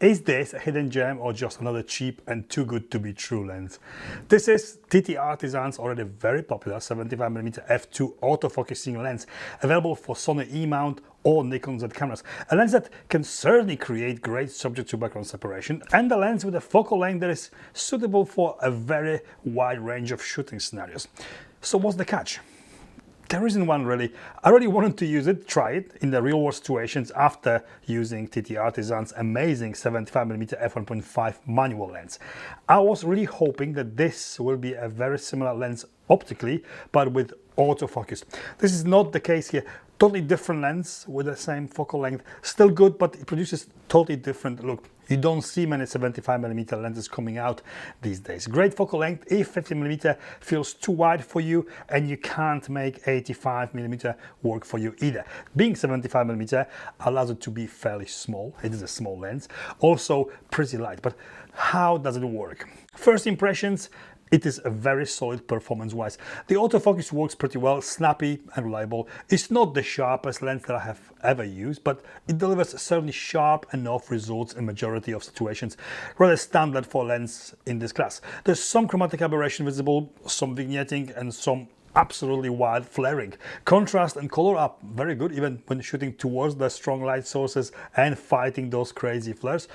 Is this a hidden gem or just another cheap and too good to be true lens? This is TTArtisan's already very popular 75mm f2 autofocusing lens, available for Sony E-mount or Nikon Z cameras. A lens that can certainly create great subject to background separation, and a lens with a focal length that is suitable for a very wide range of shooting scenarios. So what's the catch? There isn't one really. I really wanted to use it, try it in the real world situations after using TTArtisan's amazing 75mm f1.5 manual lens. I was really hoping that this will be a very similar lens optically, but with autofocus. This is not the case here. Totally different lens with the same focal length. Still good, but it produces totally different look. You don't see many 75mm lenses coming out these days. Great focal length if 50mm feels too wide for you, and you can't make 85mm work for you either. Being 75mm allows it to be fairly small. It is a small lens. Also pretty light. But how does it work? First impressions, it is a very solid performance-wise. The autofocus works pretty well, snappy and reliable. It's not the sharpest lens that I have ever used, but it delivers certainly sharp enough results in majority of situations, rather standard for a lens in this class. There's some chromatic aberration visible, some vignetting, and some absolutely wild flaring. Contrast and color are very good even when shooting towards the strong light sources and fighting those crazy flares.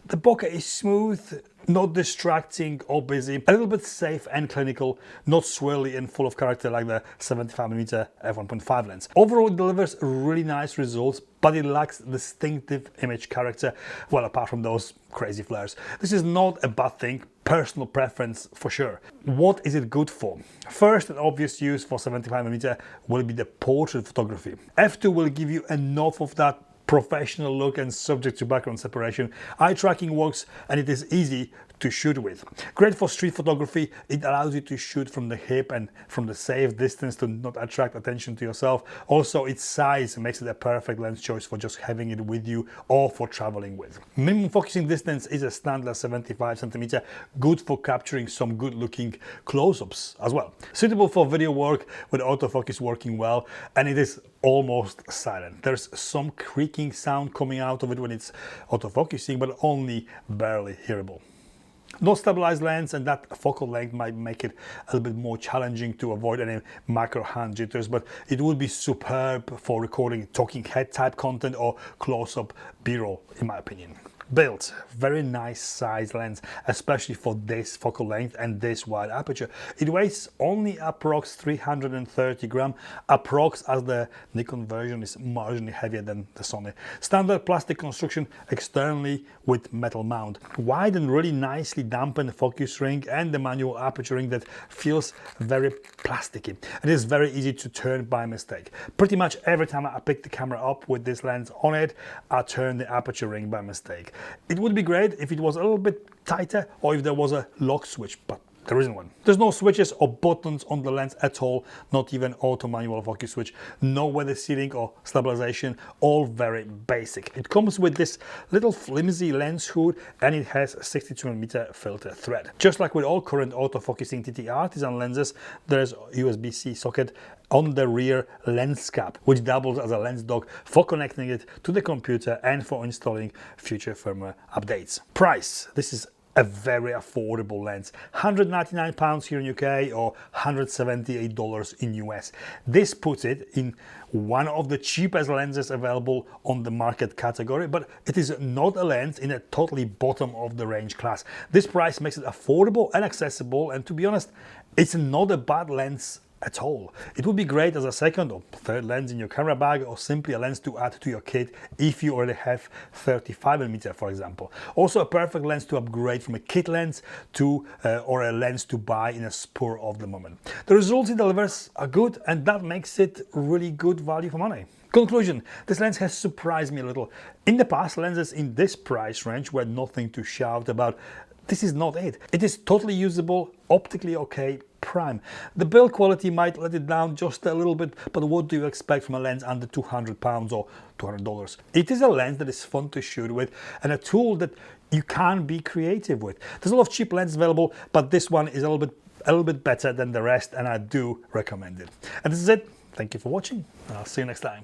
The bokeh is smooth, not distracting or busy, a little bit safe and clinical, not swirly and full of character like the 75mm f1.5 lens. Overall, it delivers really nice results, but it lacks distinctive image character, well, apart from those crazy flares. This is not a bad thing, personal preference for sure. What is it good for? First, an obvious use for 75mm will be the portrait photography. f2 will give you enough of that professional look and subject to background separation. Eye tracking works and it is easy to shoot with. Great for street photography. It allows you to shoot from the hip and from the safe distance to not attract attention to yourself. Also, its size makes it a perfect lens choice for just having it with you or for traveling with. Minimum focusing distance is a standard 75cm, good for capturing some good looking close-ups as well. Suitable for video work with autofocus working well, and it is almost silent. There's some creaking sound coming out of it when it's autofocusing, but only barely hearable. No stabilized lens, and that focal length might make it a little bit more challenging to avoid any macro hand jitters, but it would be superb for recording talking head type content or close-up B-roll, in my opinion. Built, very nice size lens, especially for this focal length and this wide aperture. It weighs only approx 330 grams, approx, as the Nikon version is marginally heavier than the Sony. Standard plastic construction externally with metal mount. Wide and really nicely dampened focus ring and the manual aperture ring that feels very plasticky. It is very easy to turn by mistake. Pretty much every time I pick the camera up with this lens on it, I turn the aperture ring by mistake. It would be great if it was a little bit tighter or if there was a lock switch, but there isn't one. There's no switches or buttons on the lens at all, not even auto manual focus switch, no weather sealing or stabilization, all very basic. It comes with this little flimsy lens hood and it has a 62mm filter thread. Just like with all current autofocusing TTArtisan lenses, there's a USB-C socket on the rear lens cap, which doubles as a lens dock for connecting it to the computer and for installing future firmware updates. Price, this is a very affordable lens, £199 here in UK or $178 in US. This puts it in one of the cheapest lenses available on the market category, but it is not a lens in a totally bottom of the range class. This price makes it affordable and accessible, and to be honest, it's not a bad lens at all. It would be great as a second or third lens in your camera bag, or simply a lens to add to your kit if you already have 35mm, for example. Also a perfect lens to upgrade from a kit lens to or a lens to buy in a spur of the moment. The results it delivers are good, and that makes it really good value for money. Conclusion, this lens has surprised me a little. In the past, lenses in this price range were nothing to shout about. This is not it. It is totally usable, optically okay, prime. The build quality might let it down just a little bit, but what do you expect from a lens under £200 or $200? It is a lens that is fun to shoot with and a tool that you can be creative with. There's a lot of cheap lenses available, but this one is a little bit better than the rest, and I do recommend it. And this is it. Thank you for watching, and I'll see you next time.